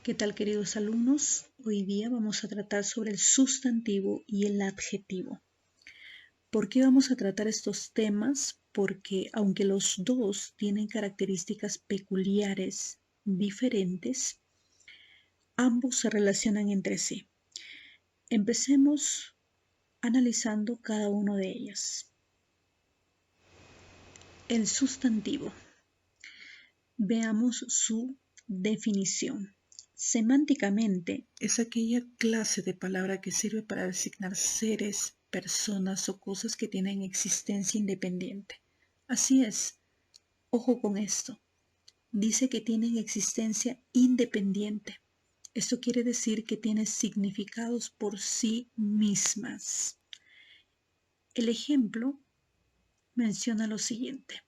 ¿Qué tal, queridos alumnos? Hoy día vamos a tratar sobre el sustantivo y el adjetivo. ¿Por qué vamos a tratar estos temas? Porque aunque los dos tienen características peculiares diferentes, ambos se relacionan entre sí. Empecemos analizando cada uno de ellas. El sustantivo. Veamos su definición. Semánticamente es aquella clase de palabra que sirve para designar seres, personas o cosas que tienen existencia independiente. Así es, ojo con esto. Dice que tienen existencia independiente. Esto quiere decir que tienen significados por sí mismas. El ejemplo menciona lo siguiente.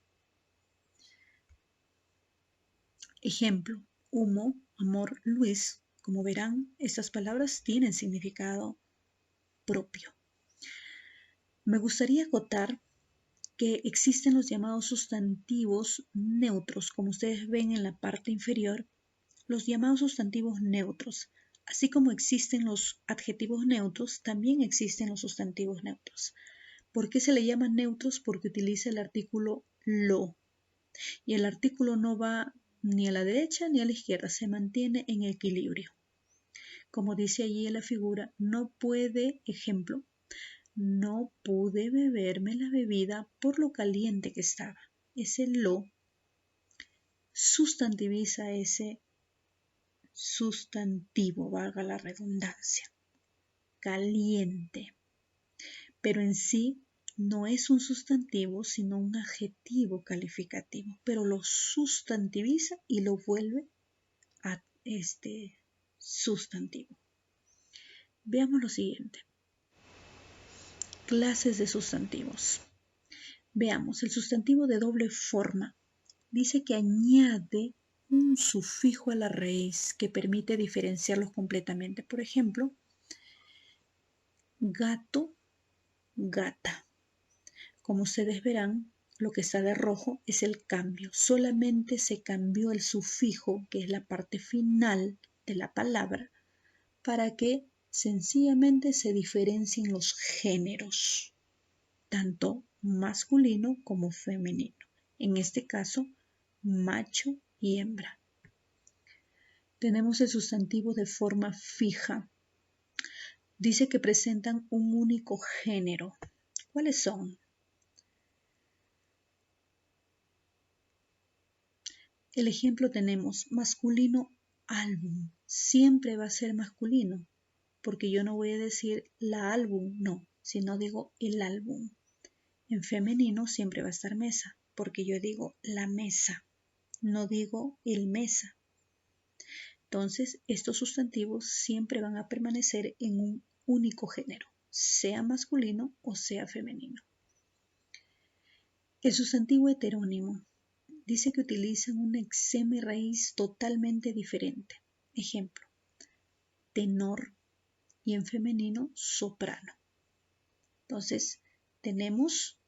Ejemplo, humo, amor, Luis. Como verán, estas palabras tienen significado propio. Me gustaría acotar que existen los llamados sustantivos neutros, como ustedes ven en la parte inferior, los llamados sustantivos neutros. Así como existen los adjetivos neutros, también existen los sustantivos neutros. ¿Por qué se le llaman neutros? Porque utiliza el artículo lo. Y el artículo no va ni a la derecha ni a la izquierda, se mantiene en equilibrio. Como dice allí en la figura, no puede, ejemplo, no pude beberme la bebida por lo caliente que estaba. Ese lo sustantiviza ese sustantivo, valga la redundancia, caliente. Pero en sí no es un sustantivo, sino un adjetivo calificativo, pero lo sustantiviza y lo vuelve a este sustantivo. Veamos lo siguiente. Clases de sustantivos. Veamos, el sustantivo de doble forma dice que añade un sufijo a la raíz que permite diferenciarlos completamente. Por ejemplo, gato, gata. Como ustedes verán, lo que está de rojo es el cambio. Solamente se cambió el sufijo, que es la parte final de la palabra, para que sencillamente se diferencien los géneros, tanto masculino como femenino. En este caso, macho y hembra. Tenemos el sustantivo de forma fija. Dice que presentan un único género. ¿Cuáles son? El ejemplo tenemos masculino álbum. Siempre va a ser masculino, porque yo no voy a decir la álbum, no, sino digo el álbum. En femenino siempre va a estar mesa, porque yo digo la mesa, no digo el mesa. Entonces, estos sustantivos siempre van a permanecer en un único género, sea masculino o sea femenino. El sustantivo heterónimo dice que utilizan una exema y raíz totalmente diferente. Ejemplo, tenor y en femenino soprano. Entonces, tenemos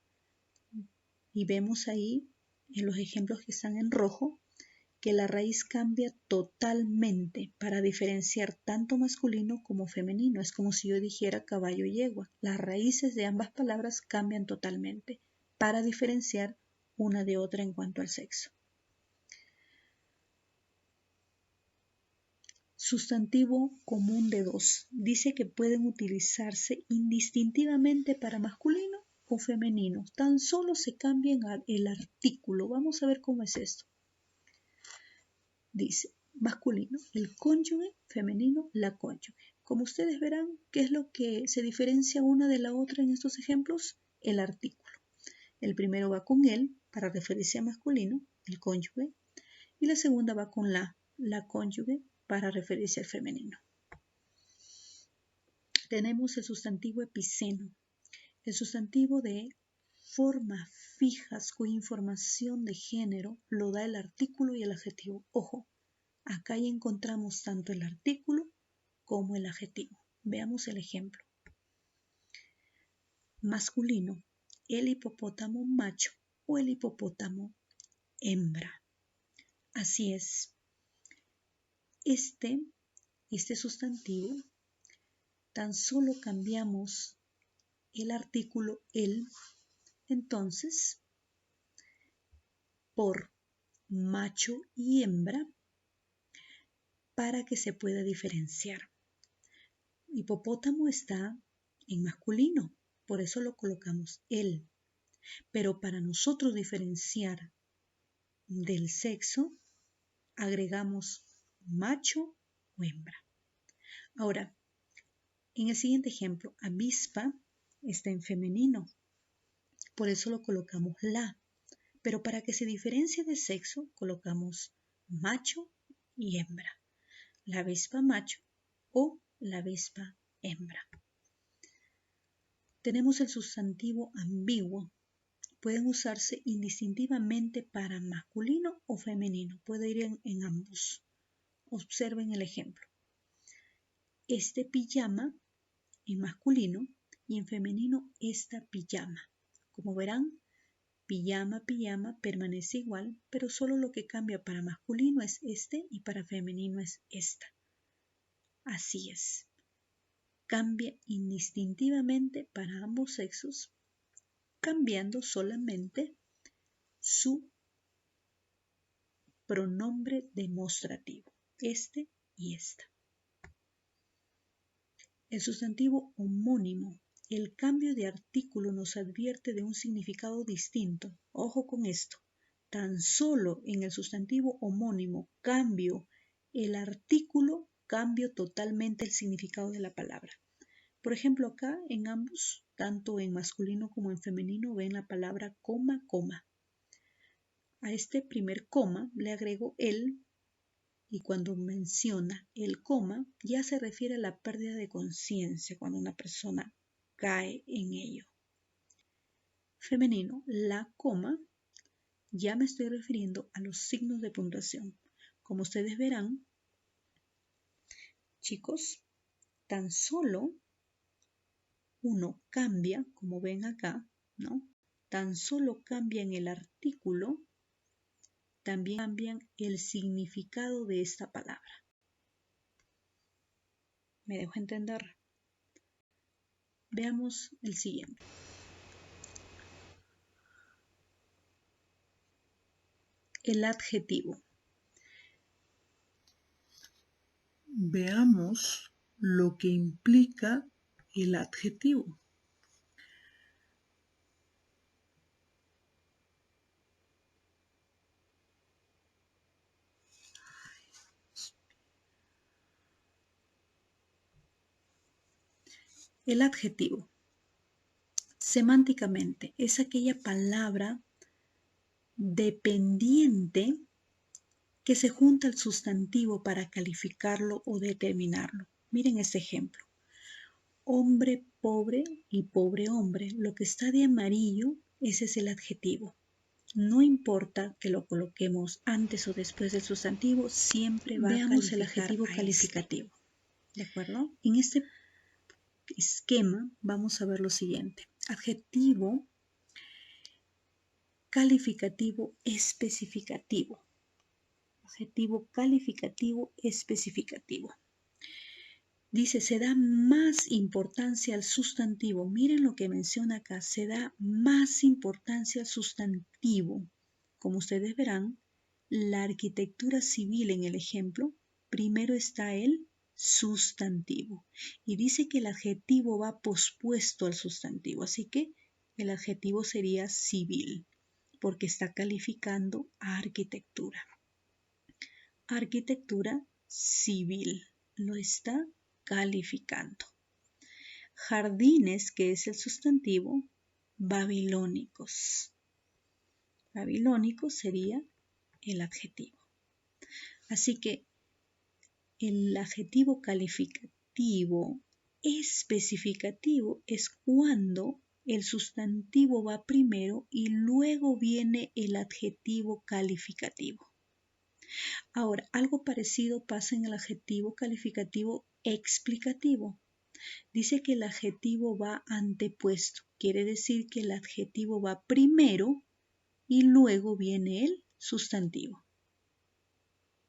y vemos ahí en los ejemplos que están en rojo que la raíz cambia totalmente para diferenciar tanto masculino como femenino. Es como si yo dijera caballo y yegua. Las raíces de ambas palabras cambian totalmente para diferenciar una de otra en cuanto al sexo. Sustantivo común de dos. Dice que pueden utilizarse indistintivamente para masculino o femenino. Tan solo se cambian el artículo. Vamos a ver cómo es esto. Dice masculino, el cónyuge, femenino, la cónyuge. Como ustedes verán, ¿qué es lo que se diferencia una de la otra en estos ejemplos? El artículo. El primero va con él para referirse a masculino, el cónyuge, y la segunda va con la cónyuge, para referirse al femenino. Tenemos el sustantivo epiceno, el sustantivo de formas fijas cuya información de género lo da el artículo y el adjetivo. Ojo, acá ya encontramos tanto el artículo como el adjetivo. Veamos el ejemplo. Masculino, el hipopótamo macho o el hipopótamo hembra. Así es. Este este sustantivo, tan solo cambiamos el artículo el, entonces, por macho y hembra para que se pueda diferenciar. Hipopótamo está en masculino, por eso lo colocamos él. Pero para nosotros diferenciar del sexo, agregamos macho o hembra. Ahora, en el siguiente ejemplo, avispa está en femenino, por eso lo colocamos la. Pero para que se diferencie de sexo, colocamos macho y hembra. La avispa macho o la avispa hembra. Tenemos el sustantivo ambiguo. Pueden usarse indistintivamente para masculino o femenino. Puede ir en ambos. Observen el ejemplo. Este pijama en masculino y en femenino esta pijama. Como verán, pijama, pijama permanece igual, pero solo lo que cambia para masculino es este y para femenino es esta. Así es. Cambia indistintivamente para ambos sexos, cambiando solamente su pronombre demostrativo, este y esta. El sustantivo homónimo. El cambio de artículo nos advierte de un significado distinto. Ojo con esto. Tan solo en el sustantivo homónimo cambio el artículo, cambio totalmente el significado de la palabra. Por ejemplo, acá en ambos, tanto en masculino como en femenino, ven la palabra coma, coma. A este primer coma le agrego el, y cuando menciona el coma, ya se refiere a la pérdida de conciencia cuando una persona cae en ello. Femenino, la coma, ya me estoy refiriendo a los signos de puntuación. Como ustedes verán, chicos, tan solo uno cambia, como ven acá, ¿no? Tan solo cambian el artículo, también cambian el significado de esta palabra. ¿Me dejo entender? Veamos el siguiente. El adjetivo. Veamos lo que implica el adjetivo. El adjetivo, semánticamente, es aquella palabra dependiente que se junta al sustantivo para calificarlo o determinarlo. Miren este ejemplo. Hombre pobre y pobre hombre. Lo que está de amarillo, ese es el adjetivo. No importa que lo coloquemos antes o después del sustantivo, siempre va a calificar el adjetivo calificativo. ¿De acuerdo? En este esquema vamos a ver lo siguiente. Adjetivo calificativo especificativo. Adjetivo calificativo especificativo. Dice, se da más importancia al sustantivo. Miren lo que menciona acá. Se da más importancia al sustantivo. Como ustedes verán, la arquitectura civil en el ejemplo, primero está el sustantivo. Y dice que el adjetivo va pospuesto al sustantivo. Así que el adjetivo sería civil, porque está calificando a arquitectura. Arquitectura civil. Lo está calificando. Jardines, que es el sustantivo, babilónicos. Babilónico sería el adjetivo. Así que el adjetivo calificativo especificativo es cuando el sustantivo va primero y luego viene el adjetivo calificativo. Ahora, algo parecido pasa en el adjetivo calificativo explicativo. Dice que el adjetivo va antepuesto. Quiere decir que el adjetivo va primero y luego viene el sustantivo.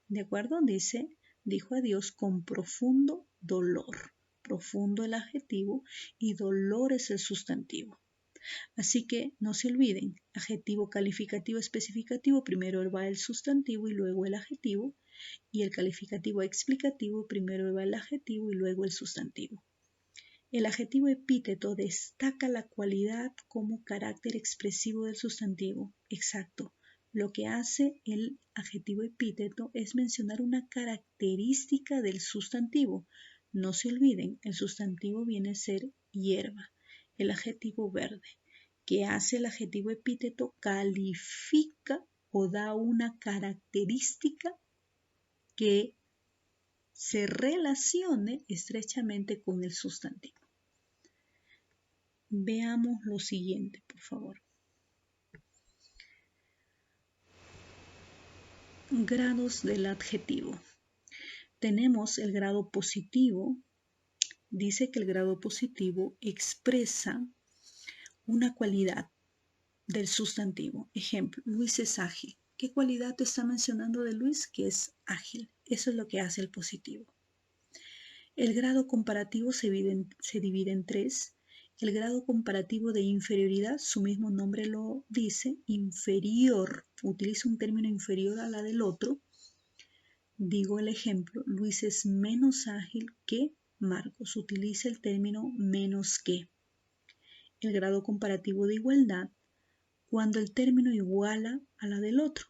¿De acuerdo? Dice, dijo adiós con profundo dolor. Profundo el adjetivo y dolor es el sustantivo. Así que no se olviden, adjetivo calificativo especificativo, primero va el sustantivo y luego el adjetivo, y el calificativo explicativo, primero va el adjetivo y luego el sustantivo. El adjetivo epíteto destaca la cualidad como carácter expresivo del sustantivo. Exacto. Lo que hace el adjetivo epíteto es mencionar una característica del sustantivo. No se olviden, el sustantivo viene a ser hierba, el adjetivo verde. ¿Qué hace el adjetivo epíteto? Califica o da una característica que se relacione estrechamente con el sustantivo. Veamos lo siguiente, por favor. Grados del adjetivo. Tenemos el grado positivo. Dice que el grado positivo expresa una cualidad del sustantivo. Ejemplo, Luis es ágil. ¿Qué cualidad te está mencionando de Luis? Que es ágil. Eso es lo que hace el positivo. El grado comparativo se divide en tres. El grado comparativo de inferioridad, su mismo nombre lo dice, inferior, utiliza un término inferior a la del otro. Digo el ejemplo, Luis es menos ágil que Marcos, utiliza el término menos que. El grado comparativo de igualdad, cuando el término iguala a la del otro.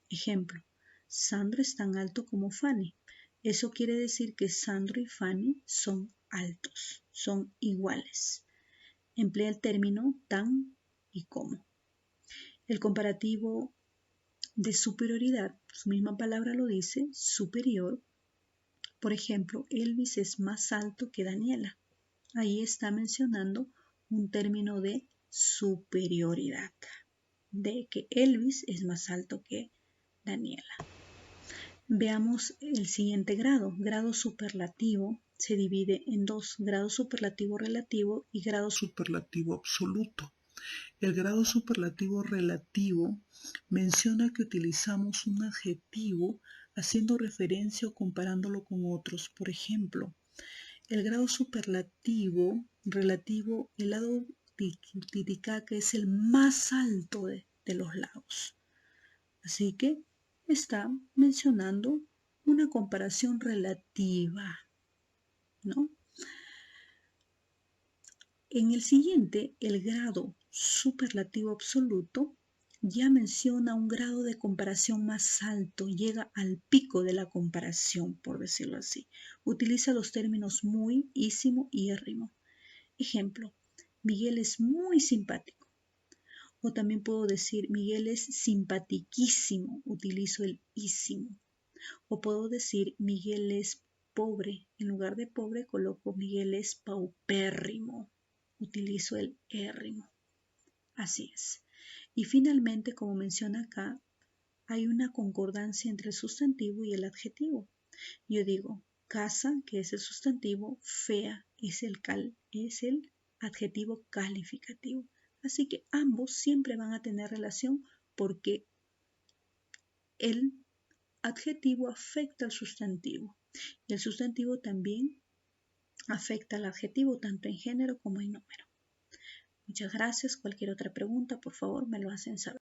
Ejemplo, Sandro es tan alto como Fanny. Eso quiere decir que Sandro y Fanny son altos, son iguales. Emplea el término tan y como. El comparativo de superioridad, su misma palabra lo dice, superior. Por ejemplo, Elvis es más alto que Daniela. Ahí está mencionando un término de superioridad, de que Elvis es más alto que Daniela. Veamos el siguiente grado. Grado superlativo se divide en dos, grado superlativo relativo y grado superlativo absoluto. El grado superlativo relativo menciona que utilizamos un adjetivo haciendo referencia o comparándolo con otros. Por ejemplo, el grado superlativo relativo, el lago Titicaca es el más alto de los lagos. Así que está mencionando una comparación relativa, ¿no? En el siguiente, el grado superlativo absoluto ya menciona un grado de comparación más alto, llega al pico de la comparación, por decirlo así. Utiliza los términos muy, ísimo y érrimo. Ejemplo, Miguel es muy simpático. O también puedo decir, Miguel es simpatiquísimo, utilizo el ísimo. O puedo decir, Miguel es pobre. En lugar de pobre coloco, Miguel es paupérrimo. Utilizo el érrimo. Así es. Y finalmente, como menciona acá, hay una concordancia entre el sustantivo y el adjetivo. Yo digo, casa, que es el sustantivo, fea es el adjetivo calificativo. Así que ambos siempre van a tener relación porque el adjetivo afecta al sustantivo y el sustantivo también afecta al adjetivo tanto en género como en número. Muchas gracias. Cualquier otra pregunta, por favor, me lo hacen saber.